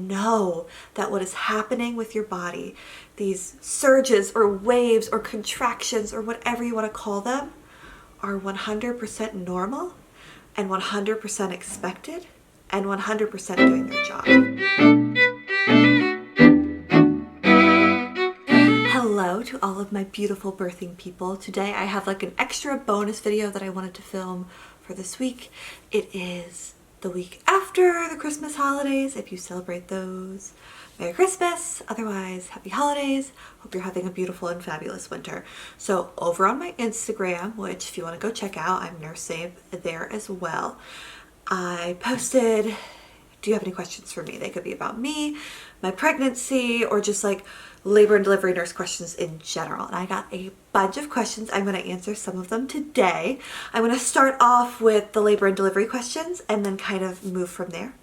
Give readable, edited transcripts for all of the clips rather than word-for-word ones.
know that what is happening with your body, these surges or waves or contractions or whatever you want to call them, are 100% normal and 100% expected and 100% doing their job. Hello to all of my beautiful birthing people. Today I have like an extra bonus video that I wanted to film for this week. It is the week after the Christmas holidays. If you celebrate those, Merry Christmas. Otherwise, happy holidays. Hope you're having a beautiful and fabulous winter. So over on my Instagram, which if you want to go check out, I'm NurseSabe there as well. I posted, do you have any questions for me? They could be about me, my pregnancy, or just like labor and delivery nurse questions in general. And I got a bunch of questions. I'm going to answer some of them today. I'm going to start off with the labor and delivery questions and then kind of move from there.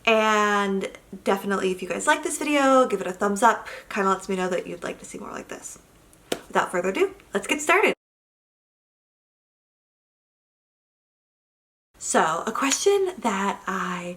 And definitely, if you guys like this video, give it a thumbs up. Kind of lets me know that you'd like to see more like this. Without further ado, let's get started. So, a question that I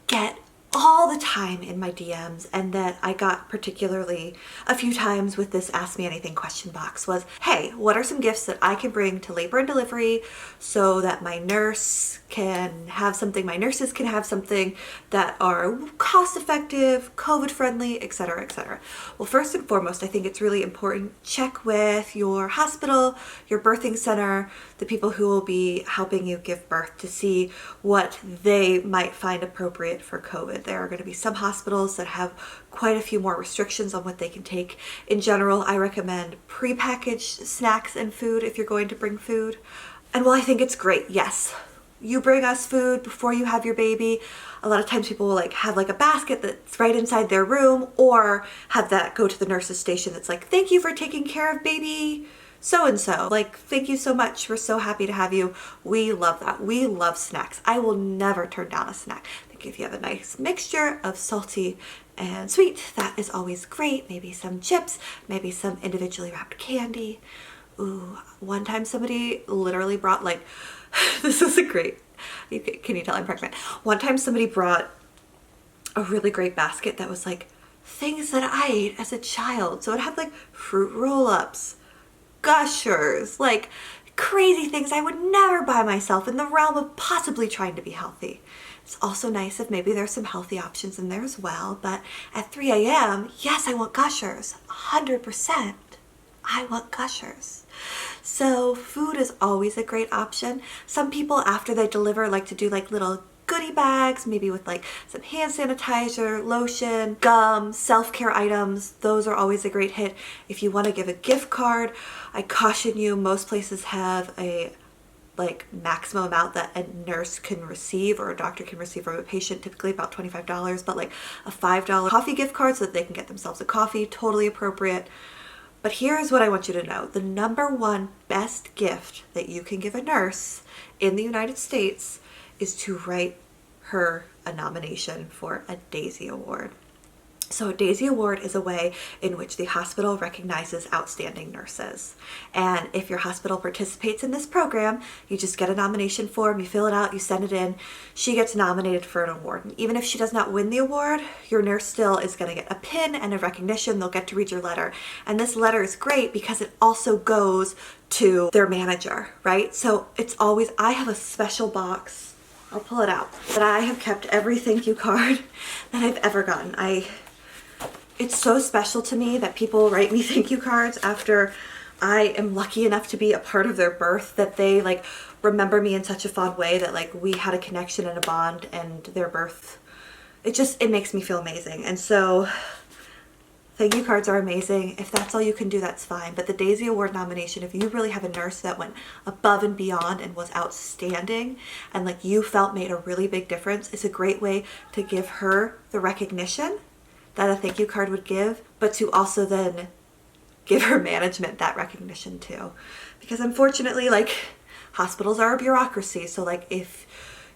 get all the time in my DMs, and that I got particularly a few times with this Ask Me Anything question box, was, hey, what are some gifts that I can bring to labor and delivery so that my nurse can have something, my nurses can have something that are cost effective, COVID friendly, etc., etc. Well, first and foremost, I think it's really important, check with your hospital, your birthing center, the people who will be helping you give birth, to see what they might find appropriate for COVID. There are going to be some hospitals that have quite a few more restrictions on what they can take. In general, I recommend prepackaged snacks and food if you're going to bring food. And while I think it's great, yes, you bring us food before you have your baby. A lot of times people will like have like a basket that's right inside their room, or have that go to the nurse's station that's like, thank you for taking care of baby so-and-so. Like, thank you so much. We're so happy to have you. We love that. We love snacks. I will never turn down a snack. I think if you have a nice mixture of salty and sweet, that is always great. Maybe some chips, maybe some individually wrapped candy. Ooh, one time somebody literally brought like, this is a great, can you tell I'm pregnant? One time somebody brought a really great basket that was like things that I ate as a child. So it had like fruit roll-ups, Gushers, like crazy things I would never buy myself in the realm of possibly trying to be healthy. It's also nice if maybe there's some healthy options in there as well, but at 3 a.m., yes, I want Gushers, 100%. I want Gushers. So food is always a great option. Some people after they deliver like to do like little goodie bags, maybe with like some hand sanitizer, lotion, gum, self-care items. Those are always a great hit. If you want to give a gift card, I caution you, most places have a like maximum amount that a nurse can receive or a doctor can receive from a patient, typically about $25, but like a $5 coffee gift card so that they can get themselves a coffee, totally appropriate. But here's what I want you to know. The number one best gift that you can give a nurse in the United States is to write her a nomination for a Daisy Award. So a Daisy Award is a way in which the hospital recognizes outstanding nurses. And if your hospital participates in this program, you just get a nomination form, you fill it out, you send it in, she gets nominated for an award. And even if she does not win the award, your nurse still is going to get a pin and a recognition. They'll get to read your letter. And this letter is great because it also goes to their manager, right? So it's always, I have a special box, I'll pull it out, but I have kept every thank you card that I've ever gotten. It's so special to me that people write me thank you cards after I am lucky enough to be a part of their birth, that they like remember me in such a fond way that like we had a connection and a bond, and their birth, it makes me feel amazing. And so thank you cards are amazing. If that's all you can do, that's fine. But the Daisy Award nomination, if you really have a nurse that went above and beyond and was outstanding and like you felt made a really big difference, it's a great way to give her the recognition that a thank you card would give, but to also then give her management that recognition too. Because unfortunately, like, hospitals are a bureaucracy, so like if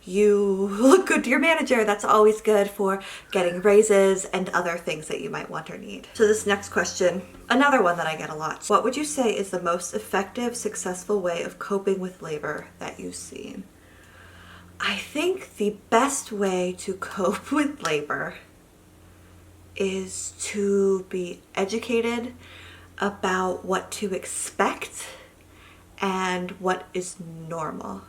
you look good to your manager, that's always good for getting raises and other things that you might want or need. So this next question, another one that I get a lot. What would you say is the most effective, successful way of coping with labor that you've seen? I think the best way to cope with labor is to be educated about what to expect and what is normal.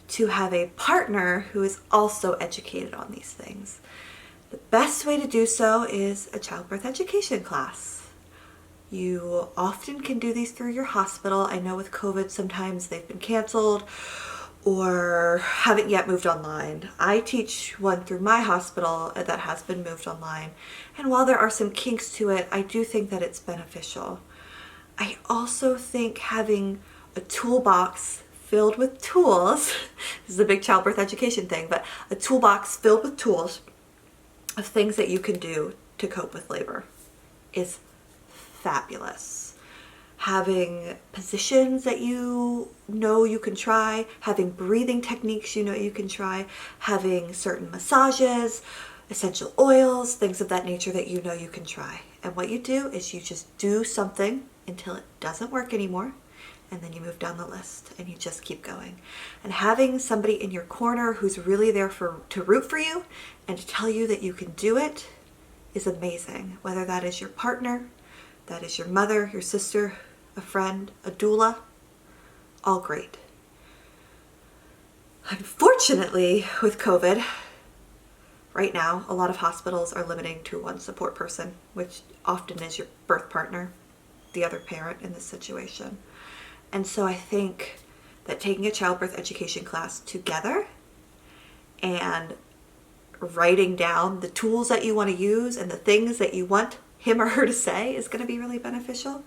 To have a partner who is also educated on these things. The best way to do so is a childbirth education class. You often can do these through your hospital. I know with COVID sometimes they've been canceled or haven't yet moved online. I teach one through my hospital that has been moved online. And while there are some kinks to it, I do think that it's beneficial. I also think having a toolbox filled with tools, this is a big childbirth education thing, but a toolbox filled with tools of things that you can do to cope with labor is fabulous. Having positions that you know you can try, having breathing techniques you know you can try, having certain massages, essential oils, things of that nature that you know you can try. And what you do is you just do something until it doesn't work anymore, and then you move down the list and you just keep going. And having somebody in your corner who's really there to root for you and to tell you that you can do it is amazing. Whether that is your partner, that is your mother, your sister, a friend, a doula, all great. Unfortunately, with COVID, right now, a lot of hospitals are limiting to one support person, which often is your birth partner, the other parent in this situation. And so I think that taking a childbirth education class together and writing down the tools that you want to use and the things that you want him or her to say is going to be really beneficial.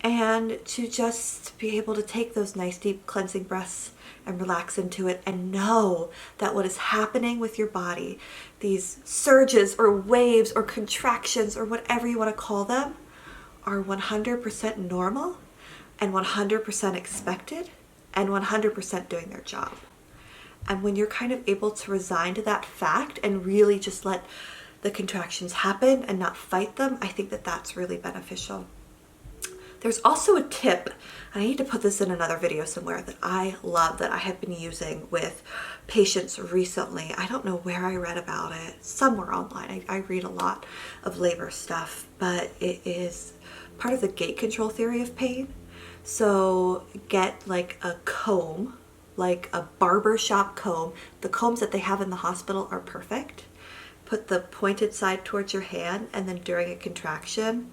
And to just be able to take those nice deep cleansing breaths and relax into it and know that what is happening with your body, these surges or waves or contractions or whatever you want to call them, are 100% normal and 100% expected and 100% doing their job. And when you're kind of able to resign to that fact and really just let the contractions happen and not fight them, I think that that's really beneficial. There's also a tip, and I need to put this in another video somewhere, that I love that I have been using with patients recently. I don't know where I read about it, somewhere online. I read a lot of labor stuff, but it is part of the gate control theory of pain. So get like a comb, like a barber shop comb. The combs that they have in the hospital are perfect. Put the pointed side towards your hand, and then during a contraction,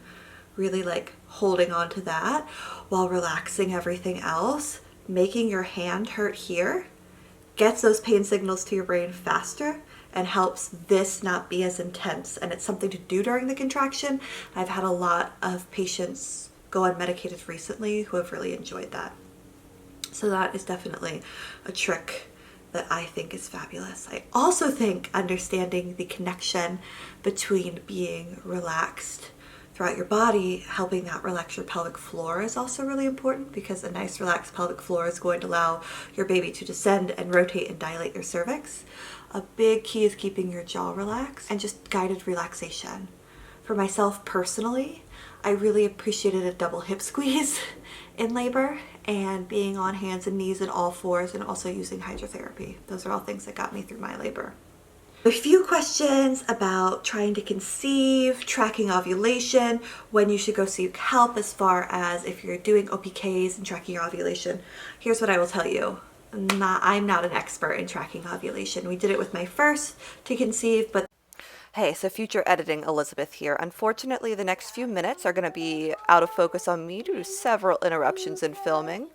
really like holding on to that while relaxing everything else, making your hand hurt here, gets those pain signals to your brain faster and helps this not be as intense. And it's something to do during the contraction. I've had a lot of patients go unmedicated recently who have really enjoyed that. So that is definitely a trick that I think is fabulous. I also think understanding the connection between being relaxed throughout your body, helping that relax your pelvic floor is also really important, because a nice relaxed pelvic floor is going to allow your baby to descend and rotate and dilate your cervix. A big key is keeping your jaw relaxed and just guided relaxation. For myself personally, I really appreciated a double hip squeeze in labor and being on hands and knees and all fours, and also using hydrotherapy. Those are all things that got me through my labor. A few questions about trying to conceive, tracking ovulation, when you should go seek help as far as if you're doing OPKs and tracking your ovulation. Here's what I will tell you. I'm not an expert in tracking ovulation. We did it with my first to conceive, but hey, so future editing Elizabeth here. Unfortunately, the next few minutes are going to be out of focus on me due to several interruptions in filming.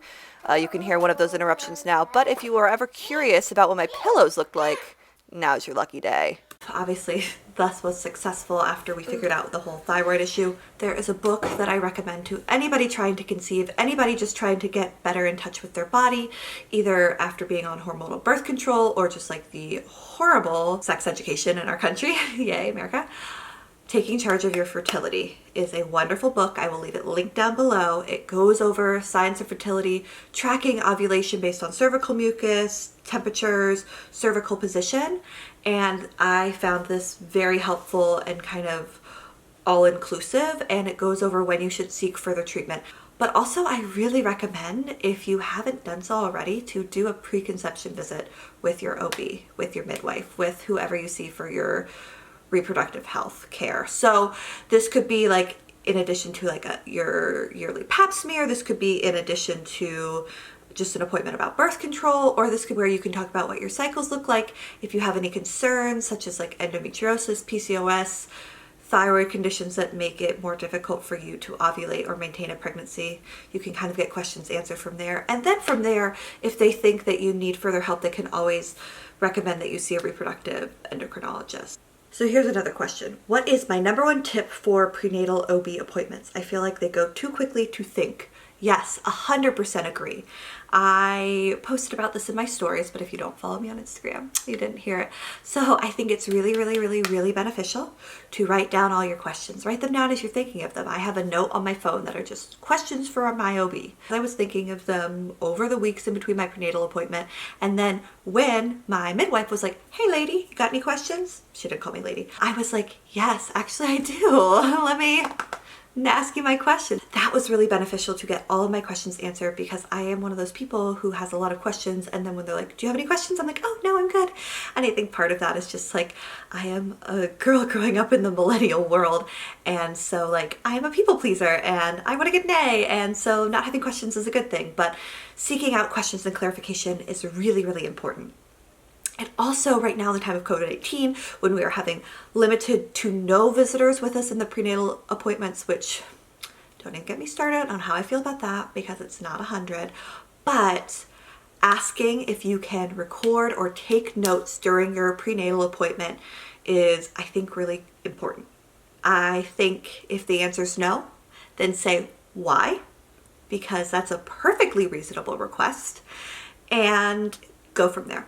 You can hear one of those interruptions now, but if you were ever curious about what my pillows looked like, now's your lucky day. Obviously, thus was successful after we figured out the whole thyroid issue. There is a book that I recommend to anybody trying to conceive, anybody just trying to get better in touch with their body, either after being on hormonal birth control or just like the horrible sex education in our country. Yay, America. Taking Charge of Your Fertility is a wonderful book. I will leave it linked down below. It goes over science of fertility, tracking ovulation based on cervical mucus, temperatures, cervical position, and I found this very helpful and kind of all-inclusive, and it goes over when you should seek further treatment. But also, I really recommend, if you haven't done so already, to do a preconception visit with your OB, with your midwife, with whoever you see for your reproductive health care. So this could be like in addition to like your yearly pap smear, this could be in addition to just an appointment about birth control, or this could be where you can talk about what your cycles look like. If you have any concerns such as like endometriosis, PCOS, thyroid conditions that make it more difficult for you to ovulate or maintain a pregnancy, you can kind of get questions answered from there. And then from there, if they think that you need further help, they can always recommend that you see a reproductive endocrinologist. So here's another question. What is my number one tip for prenatal OB appointments? I feel like they go too quickly to think. Yes, 100% agree. I posted about this in my stories, but if you don't follow me on Instagram, you didn't hear it. So I think it's really, really, really, really beneficial to write down all your questions. Write them down as you're thinking of them. I have a note on my phone that are just questions for my OB. I was thinking of them over the weeks in between my prenatal appointment. And then when my midwife was like, hey lady, you got any questions? She didn't call me lady. I was like, yes, actually I do. Let me ask you my question. That was really beneficial to get all of my questions answered, because I am one of those people who has a lot of questions, and then when they're like, do you have any questions? I'm like, oh no, I'm good. And I think part of that is just like, I am a girl growing up in the millennial world, and so like I am a people pleaser and I want to get an A, and so not having questions is a good thing, but seeking out questions and clarification is really, really important. And also right now, the time of COVID-19, when we are having limited to no visitors with us in the prenatal appointments, which don't even get me started on how I feel about that, because it's not 100, but asking if you can record or take notes during your prenatal appointment is, I think, really important. I think if the answer is no, then say why, because that's a perfectly reasonable request, and go from there.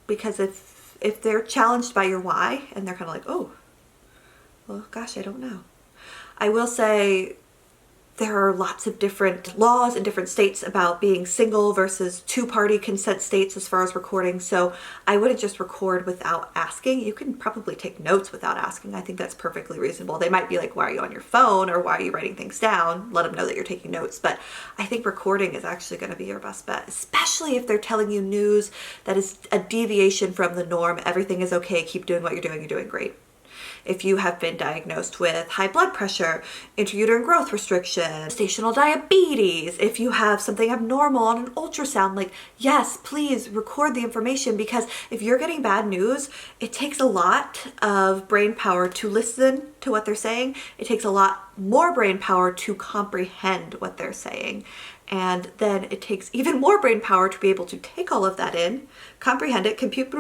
Because if they're challenged by your why and they're kind of like, oh, well, gosh, I don't know. I will say there are lots of different laws in different states about being single versus two-party consent states as far as recording. So I wouldn't just record without asking. You can probably take notes without asking. I think that's perfectly reasonable. They might be like, why are you on your phone, or why are you writing things down? Let them know that you're taking notes. But I think recording is actually going to be your best bet, especially if they're telling you news that is a deviation from the norm. Everything is okay. Keep doing what you're doing great. If you have been diagnosed with high blood pressure, intrauterine growth restriction, gestational diabetes, if you have something abnormal on an ultrasound, like, yes, please record the information, because if you're getting bad news, it takes a lot of brain power to listen to what they're saying. It takes a lot more brain power to comprehend what they're saying. And then it takes even more brain power to be able to take all of that in, comprehend it, compute,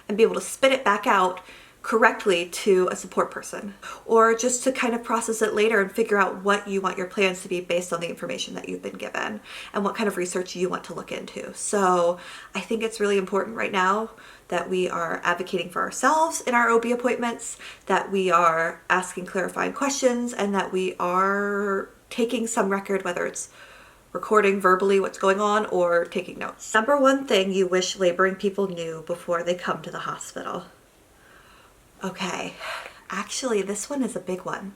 and be able to spit it back out correctly to a support person, or just to kind of process it later and figure out what you want your plans to be based on the information that you've been given and what kind of research you want to look into. So I think it's really important right now that we are advocating for ourselves in our OB appointments, that we are asking clarifying questions, and that we are taking some record, whether it's recording verbally what's going on or taking notes. Number one thing you wish laboring people knew before they come to the hospital. Okay, actually this one is a big one,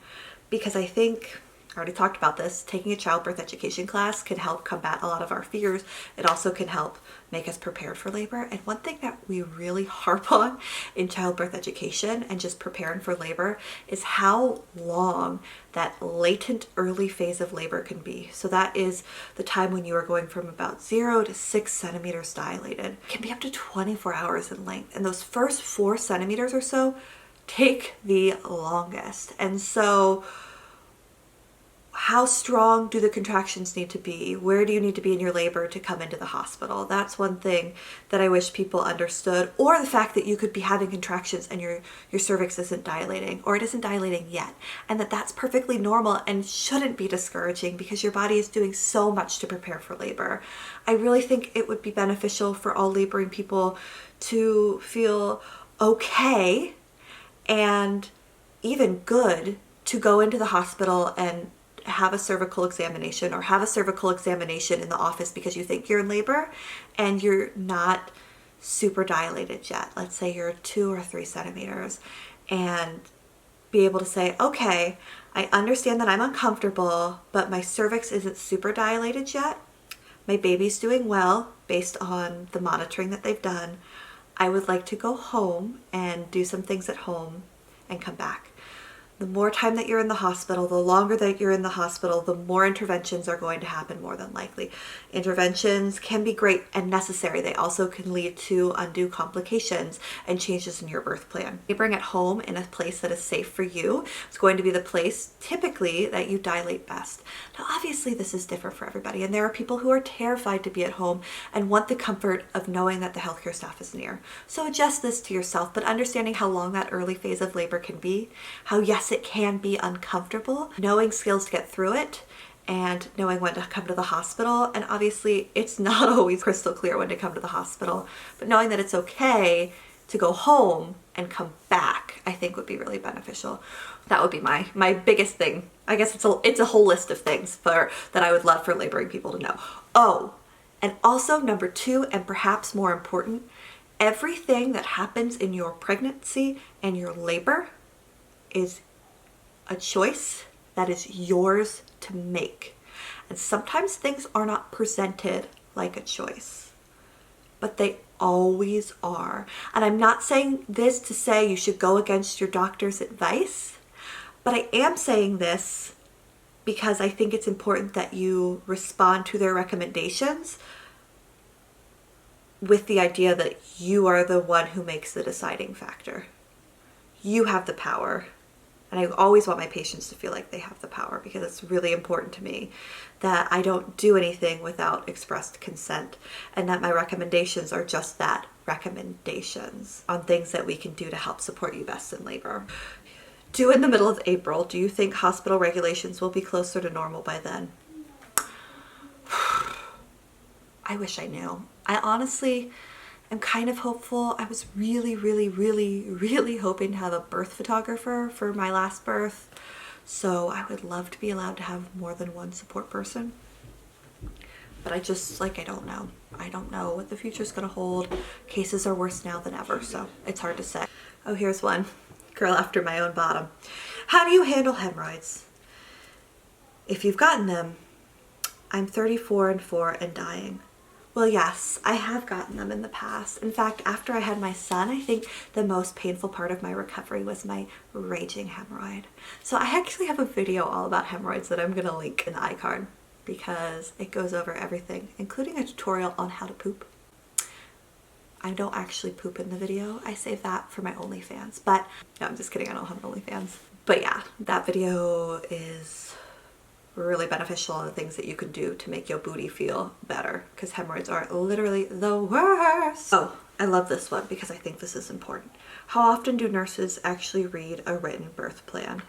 because I think, I already talked about this, taking a childbirth education class can help combat a lot of our fears. It also can help make us prepared for labor. And one thing that we really harp on in childbirth education and just preparing for labor is how long that latent early phase of labor can be. So that is the time when you are going from about 0 to 6 centimeters dilated. It can be up to 24 hours in length. And those first 4 centimeters or so take the longest. And so how strong do the contractions need to be? Where do you need to be in your labor to come into the hospital? That's one thing that I wish people understood. Or the fact that you could be having contractions and your cervix isn't dilating, or it isn't dilating yet, and that's perfectly normal and shouldn't be discouraging, because your body is doing so much to prepare for labor. I really think it would be beneficial for all laboring people to feel okay and even good to go into the hospital and have a cervical examination, or have a cervical examination in the office because you think you're in labor and you're not super dilated yet. Let's say you're 2 or 3 centimeters, and be able to say, okay, I understand that I'm uncomfortable, but my cervix isn't super dilated yet. My baby's doing well based on the monitoring that they've done. I would like to go home and do some things at home and come back. The more time that you're in the hospital, the longer that you're in the hospital, the more interventions are going to happen more than likely. Interventions can be great and necessary. They also can lead to undue complications and changes in your birth plan. Laboring at home in a place that is safe for you is going to be the place typically that you dilate best. Now, obviously this is different for everybody, and there are people who are terrified to be at home and want the comfort of knowing that the healthcare staff is near. So adjust this to yourself, but understanding how long that early phase of labor can be, how yes, it can be uncomfortable, knowing skills to get through it, and knowing when to come to the hospital. And obviously it's not always crystal clear when to come to the hospital, but knowing that it's okay to go home and come back, I think would be really beneficial. That would be my biggest thing. I guess it's a whole list of things that I would love for laboring people to know. Oh, and also number 2, and perhaps more important, everything that happens in your pregnancy and your labor is a choice that is yours to make. And sometimes things are not presented like a choice, but they always are. And I'm not saying this to say you should go against your doctor's advice, but I am saying this because I think it's important that you respond to their recommendations with the idea that you are the one who makes the deciding factor. You have the power. And I always want my patients to feel like they have the power, because it's really important to me that I don't do anything without expressed consent, and that my recommendations are just that, recommendations on things that we can do to help support you best in labor. Due in the middle of April, do you think hospital regulations will be closer to normal by then? I wish I knew. I honestly am kind of hopeful. I was really hoping to have a birth photographer for my last birth. So I would love to be allowed to have more than one support person. But I just, I don't know. I don't know what the future's gonna hold. Cases are worse now than ever, so it's hard to say. Oh, here's one. Girl after my own bottom. How do you handle hemorrhoids? If you've gotten them, I'm 34 and 4 and dying. Well, yes, I have gotten them in the past. In fact, after I had my son, I think the most painful part of my recovery was my raging hemorrhoid. So I actually have a video all about hemorrhoids that I'm gonna link in the iCard, because it goes over everything, including a tutorial on how to poop. I don't actually poop in the video. I save that for my OnlyFans, but no, I'm just kidding. I don't have an OnlyFans. But yeah, that video is really beneficial on the things that you can do to make your booty feel better, because hemorrhoids are literally the worst. Oh, I love this one because I think this is important. How often do nurses actually read a written birth plan?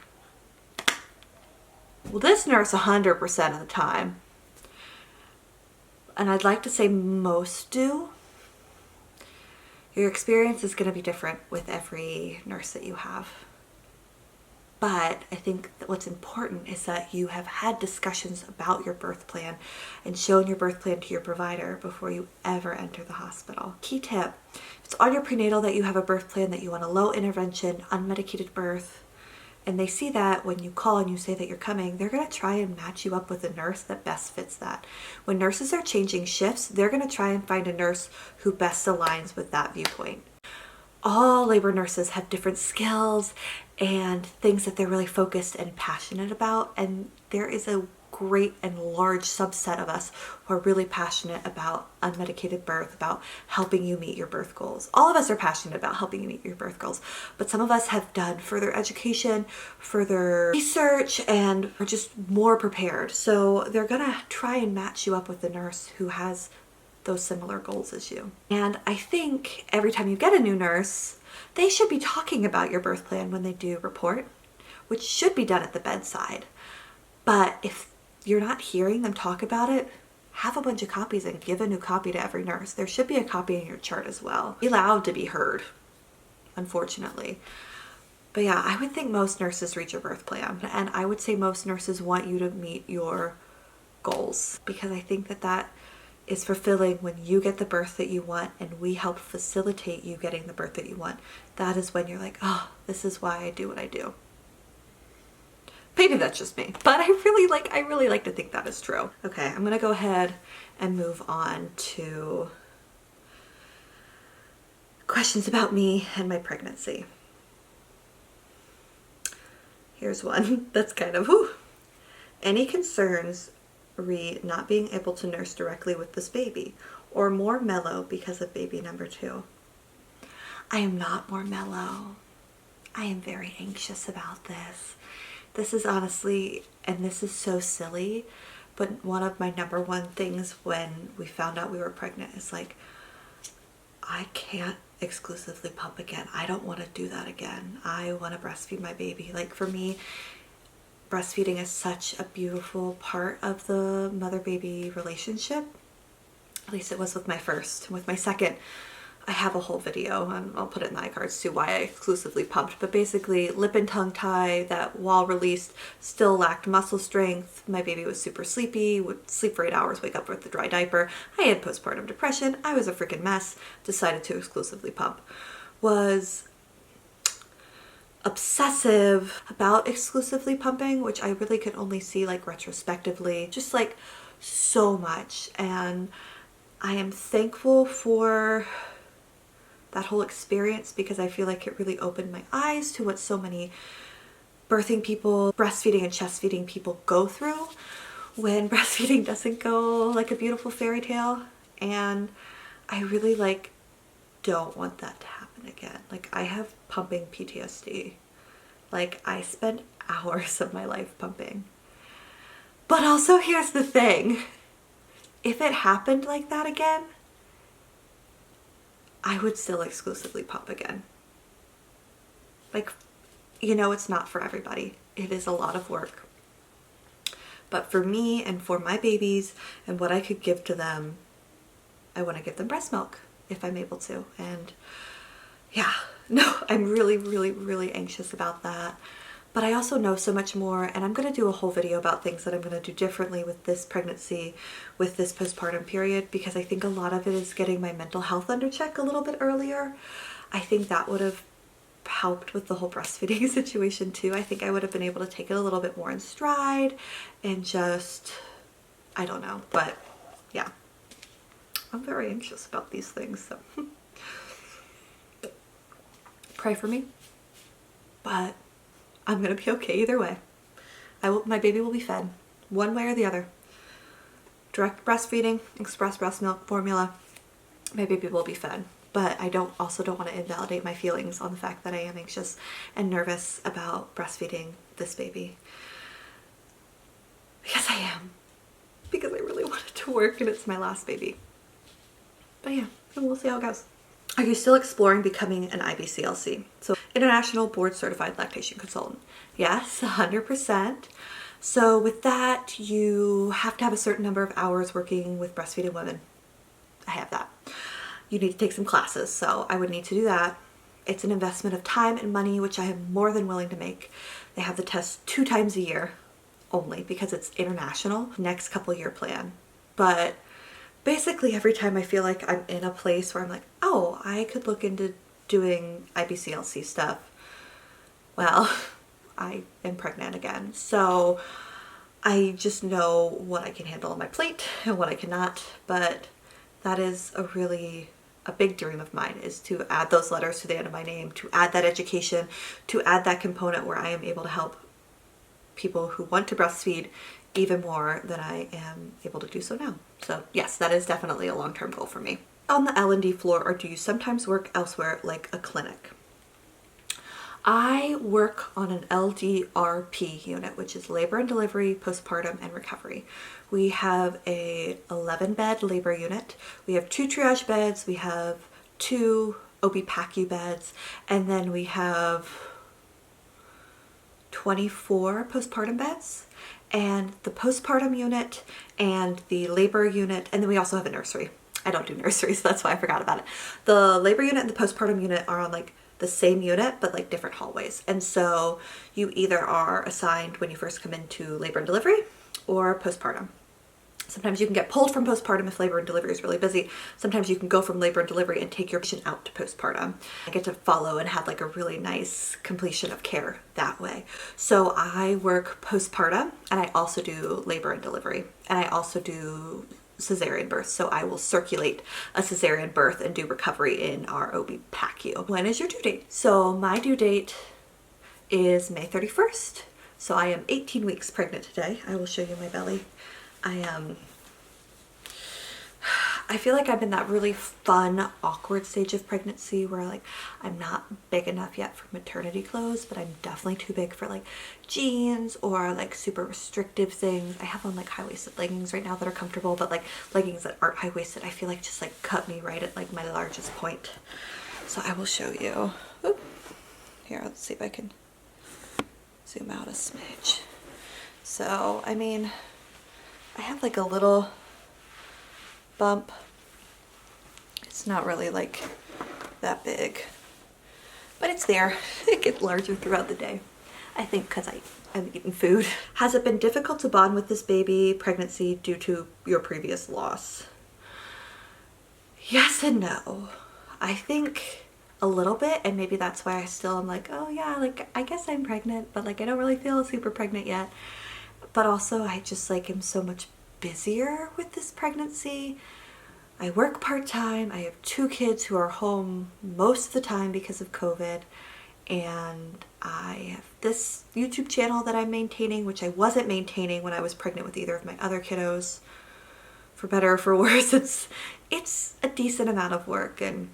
Well, this nurse 100% of the time. And I'd like to say most do. Your experience is going to be different with every nurse that you have. But I think that what's important is that you have had discussions about your birth plan and shown your birth plan to your provider before you ever enter the hospital. Key tip, if it's on your prenatal that you have a birth plan that you want a low intervention, unmedicated birth, and they see that when you call and you say that you're coming, they're going to try and match you up with a nurse that best fits that. When nurses are changing shifts, they're going to try and find a nurse who best aligns with that viewpoint. All labor nurses have different skills and things that they're really focused and passionate about, and there is a great and large subset of us who are really passionate about unmedicated birth, about helping you meet your birth goals. All of us are passionate about helping you meet your birth goals, but some of us have done further education, further research, and are just more prepared. So they're gonna try and match you up with the nurse who has those similar goals as you. And I think every time you get a new nurse, they should be talking about your birth plan when they do report, which should be done at the bedside. But if you're not hearing them talk about it, have a bunch of copies and give a new copy to every nurse. There should be a copy in your chart as well. Be allowed to be heard, unfortunately. But yeah, I would think most nurses read your birth plan, and I would say most nurses want you to meet your goals, because I think that that is fulfilling when you get the birth that you want and we help facilitate you getting the birth that you want. That is when you're like, oh, this is why I do what I do. Maybe that's just me, but I really like to think that is true. Okay, I'm gonna go ahead and move on to questions about me and my pregnancy. Here's one that's kind of, whew. Any concerns re not being able to nurse directly with this baby, or more mellow because of baby number 2? I am not more mellow. I am very anxious about this. This is honestly, and this is so silly, but one of my number one things when we found out we were pregnant is like, I can't exclusively pump again. I don't want to do that again. I want to breastfeed my baby. Like, for me, breastfeeding is such a beautiful part of the mother-baby relationship. At least it was with my first. With my second, I have a whole video, and I'll put it in the iCards too, why I exclusively pumped. But basically, lip and tongue tie that while released still lacked muscle strength. My baby was super sleepy, would sleep for 8 hours, wake up with a dry diaper. I had postpartum depression. I was a freaking mess. Decided to exclusively pump. Was obsessive about exclusively pumping, which I really could only see like retrospectively, just like so much. And I am thankful for that whole experience because I feel like it really opened my eyes to what so many birthing people, breastfeeding and chest feeding people go through when breastfeeding doesn't go like a beautiful fairy tale. And I really like don't want that to happen again. Like, I have pumping PTSD. Like, I spend hours of my life pumping. But also, here's the thing. If it happened like that again, I would still exclusively pump again. Like, you know, it's not for everybody. It is a lot of work. But for me and for my babies and what I could give to them, I want to give them breast milk if I'm able to. And yeah, no, I'm really, really, really anxious about that. But I also know so much more, and I'm going to do a whole video about things that I'm going to do differently with this pregnancy, with this postpartum period, because I think a lot of it is getting my mental health under check a little bit earlier. I think that would have helped with the whole breastfeeding situation too. I think I would have been able to take it a little bit more in stride and just, I don't know, but yeah. I'm very anxious about these things, so pray for me. But I'm gonna be okay either way. My baby will be fed one way or the other. Direct breastfeeding, express breast milk formula, my baby will be fed. But I also don't want to invalidate my feelings on the fact that I am anxious and nervous about breastfeeding this baby. Because I am. Because I really want it to work and it's my last baby. But yeah, we'll see how it goes. Are you still exploring becoming an IBCLC? So, International Board Certified Lactation Consultant. Yes, 100%. So with that, you have to have a certain number of hours working with breastfeeding women. I have that. You need to take some classes, so I would need to do that. It's an investment of time and money, which I am more than willing to make. They have the test 2 times a year only because it's international, next couple year plan. But basically every time I feel like I'm in a place where I'm like, oh, I could look into doing IBCLC stuff, well, I am pregnant again. So I just know what I can handle on my plate and what I cannot. But that is a big dream of mine, is to add those letters to the end of my name, to add that education, to add that component where I am able to help people who want to breastfeed even more than I am able to do so now. So yes, that is definitely a long-term goal for me. On the L&D floor, or do you sometimes work elsewhere like a clinic? I work on an LDRP unit, which is labor and delivery, postpartum, and recovery. We have a 11-bed labor unit. We have 2 triage beds. We have 2 OB PACU beds, and then we have 24 postpartum beds. And the postpartum unit and the labor unit, and then we also have a nursery. I don't do nurseries, so that's why I forgot about it. The labor unit and the postpartum unit are on like the same unit, but like different hallways. And so you either are assigned when you first come into labor and delivery or postpartum. Sometimes you can get pulled from postpartum if labor and delivery is really busy. Sometimes you can go from labor and delivery and take your patient out to postpartum. I get to follow and have like a really nice completion of care that way. So I work postpartum, and I also do labor and delivery, and I also do cesarean birth. So I will circulate a cesarean birth and do recovery in our OB PACU. When is your due date? So my due date is May 31st. So I am 18 weeks pregnant today. I will show you my belly. I feel like I'm in that really fun, awkward stage of pregnancy where like I'm not big enough yet for maternity clothes, but I'm definitely too big for like jeans or like super restrictive things. I have on like high-waisted leggings right now that are comfortable, but like leggings that aren't high-waisted I feel like just like cut me right at like my largest point. So I will show you. Oop. Here, let's see if I can zoom out a smidge. So, I mean, I have like a little bump. It's not really like that big, but it's there. It gets larger throughout the day. I think because I'm eating food. Has it been difficult to bond with this baby pregnancy due to your previous loss? Yes and no. I think a little bit, and maybe that's why I still am like, oh yeah, like I guess I'm pregnant, but like I don't really feel super pregnant yet. But also I just like am so much busier with this pregnancy. I work part-time. I have 2 kids who are home most of the time because of COVID, and I have this YouTube channel that I'm maintaining, which I wasn't maintaining when I was pregnant with either of my other kiddos. For better or for worse, it's a decent amount of work, and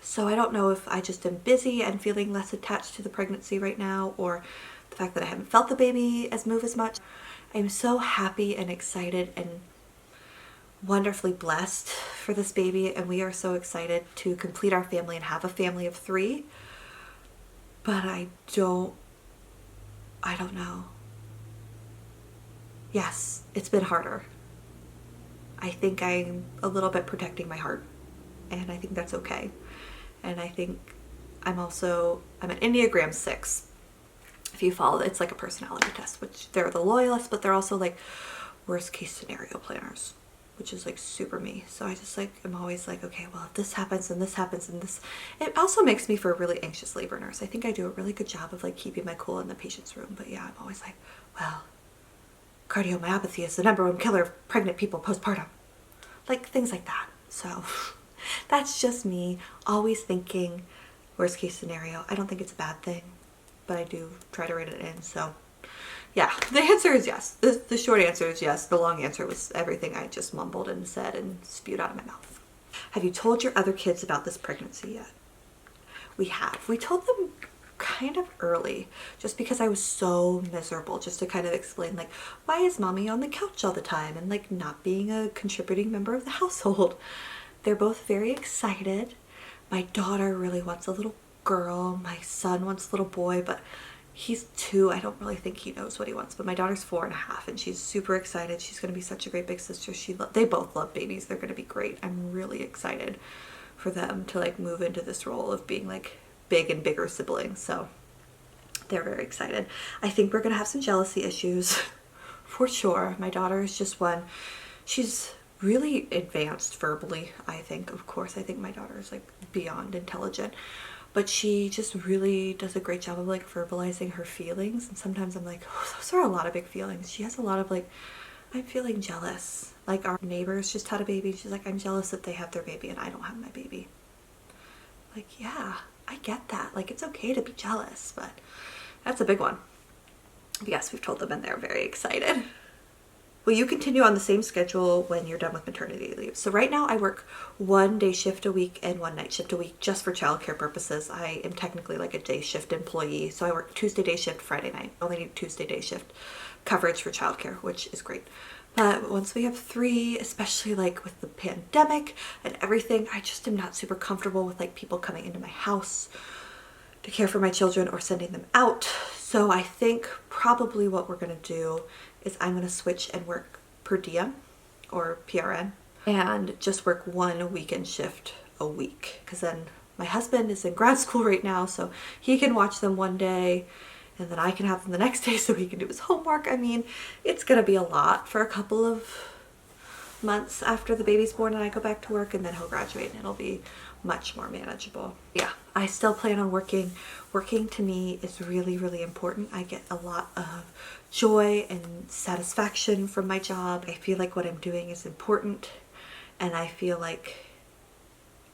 so I don't know if I just am busy and feeling less attached to the pregnancy right now, or the fact that I haven't felt the baby move as much. I'm so happy and excited and wonderfully blessed for this baby, and we are so excited to complete our family and have a family of 3. But I don't know. Yes, it's been harder. I think I'm a little bit protecting my heart, and I think that's okay. And I think I'm an Enneagram 6. If you follow, it's like a personality test, which they're the loyalists, but they're also like worst case scenario planners, which is like super me. So I just like, I'm always like, okay, well, if this happens and this happens and this, it also makes me for a really anxious labor nurse. I think I do a really good job of like keeping my cool in the patient's room. But yeah, I'm always like, well, cardiomyopathy is the #1 killer of pregnant people postpartum. Like things like that. So that's just me always thinking worst case scenario. I don't think it's a bad thing, but I do try to write it in. So yeah, the answer is yes. The short answer is yes. The long answer was everything I just mumbled and said and spewed out of my mouth. Have you told your other kids about this pregnancy yet? We have. We told them kind of early, just because I was so miserable, just to kind of explain like, why is mommy on the couch all the time and like not being a contributing member of the household. They're both very excited. My daughter really wants a little girl. My son wants a little boy, but he's 2. I don't really think he knows what he wants, but my daughter's 4.5 and she's super excited. She's going to be such a great big sister. They both love babies. They're going to be great. I'm really excited for them to like move into this role of being like big and bigger siblings. So they're very excited. I think we're going to have some jealousy issues for sure. My daughter is just one. She's really advanced verbally, I think. Of course, I think my daughter is like beyond intelligent. But she just really does a great job of like verbalizing her feelings. And sometimes I'm like, oh, those are a lot of big feelings. She has a lot of like, I'm feeling jealous. Like our neighbors just had a baby. She's like, I'm jealous that they have their baby and I don't have my baby. Like, yeah, I get that. Like, it's okay to be jealous, but that's a big one. But yes, we've told them and they're very excited. Will you continue on the same schedule when you're done with maternity leave? So right now I work 1 day shift a week and 1 night shift a week just for childcare purposes. I am technically like a day shift employee. So I work Tuesday day shift, Friday night. I only need Tuesday day shift coverage for childcare, which is great. But once we have 3, especially like with the pandemic and everything, I just am not super comfortable with like people coming into my house to care for my children or sending them out. So I think probably what we're going to do is I'm going to switch and work per diem or PRN and just work 1 weekend shift a week, because then my husband is in grad school right now, so he can watch them 1 day and then I can have them the next day so he can do his homework. I mean, it's going to be a lot for a couple of months after the baby's born and I go back to work, and then he'll graduate and it'll be much more manageable. Yeah, I still plan on working. Working to me is really, really important. I get a lot of joy and satisfaction from my job. I feel like what I'm doing is important, and I feel like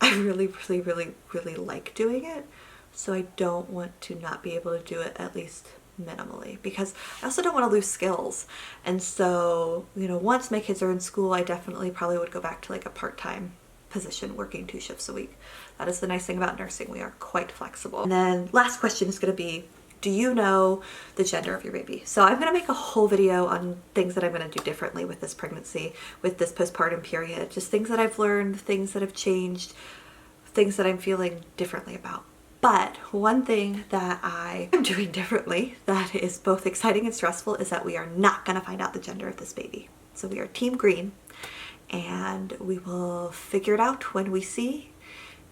I really, really, really, really like doing it. So I don't want to not be able to do it at least minimally, because I also don't want to lose skills. And so, you know, once my kids are in school, I definitely probably would go back to like a part-time position, working 2 shifts a week. That is the nice thing about nursing. We are quite flexible. And then last question is going to be, do you know the gender of your baby? So I'm going to make a whole video on things that I'm going to do differently with this pregnancy, with this postpartum period, just things that I've learned, things that have changed, things that I'm feeling differently about. But one thing that I am doing differently that is both exciting and stressful is that we are not going to find out the gender of this baby. So we are team green, and we will figure it out when we see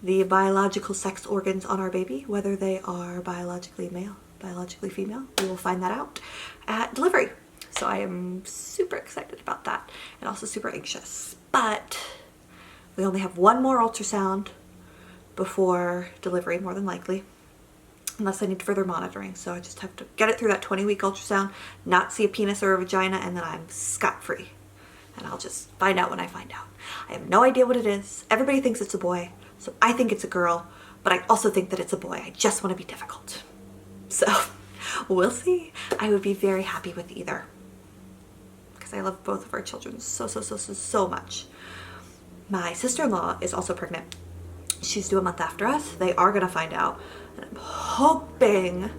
the biological sex organs on our baby, whether they are biologically male, biologically female. We will find that out at delivery. So I am super excited about that and also super anxious. But we only have one more ultrasound before delivery, more than likely, unless I need further monitoring. So I just have to get it through that 20-week ultrasound, not see a penis or a vagina, and then I'm scot-free. And I'll just find out when I find out. I have no idea what it is. Everybody thinks it's a boy, so I think it's a girl, but I also think that it's a boy. I just want to be difficult. So we'll see. I would be very happy with either, because I love both of our children so much. My sister-in-law is also pregnant. She's due a month after us. They are going to find out. And I'm hoping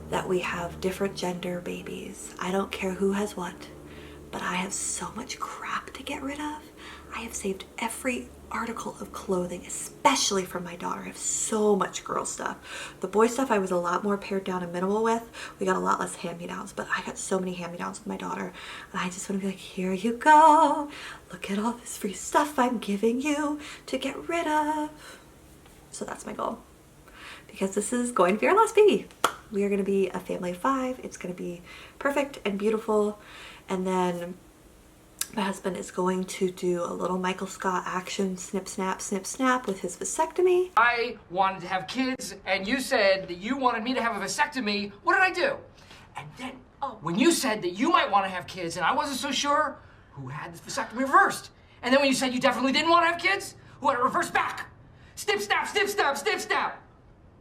that we have different gender babies. I don't care who has what, but I have so much crap to get rid of. I have saved every article of clothing, especially for my daughter. I have so much girl stuff. The boy stuff I was a lot more pared down and minimal with. We got a lot less hand-me-downs, but I got so many hand-me-downs with my daughter. And I just want to be like, here you go. Look at all this free stuff I'm giving you to get rid of. So that's my goal, because this is going to be our last baby. We are going to be a family of 5. It's going to be perfect and beautiful. And then my husband is going to do a little Michael Scott action, snip, snap with his vasectomy. I wanted to have kids, and you said that you wanted me to have a vasectomy. What did I do? And then, when you said that you might want to have kids, and I wasn't so sure, who had this vasectomy reversed? And then when you said you definitely didn't want to have kids, who had it reversed back? Snip, snap, snip, snap, snip, snap.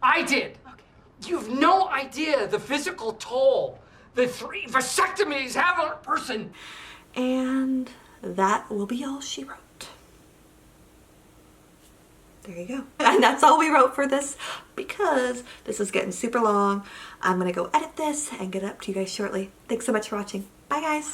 I did. Okay. You have no idea the physical toll the 3 vasectomies have on a person. And that will be all she wrote. There you go. And that's all we wrote for this, because this is getting super long. I'm gonna go edit this and get it up to you guys shortly. Thanks so much for watching. Bye guys.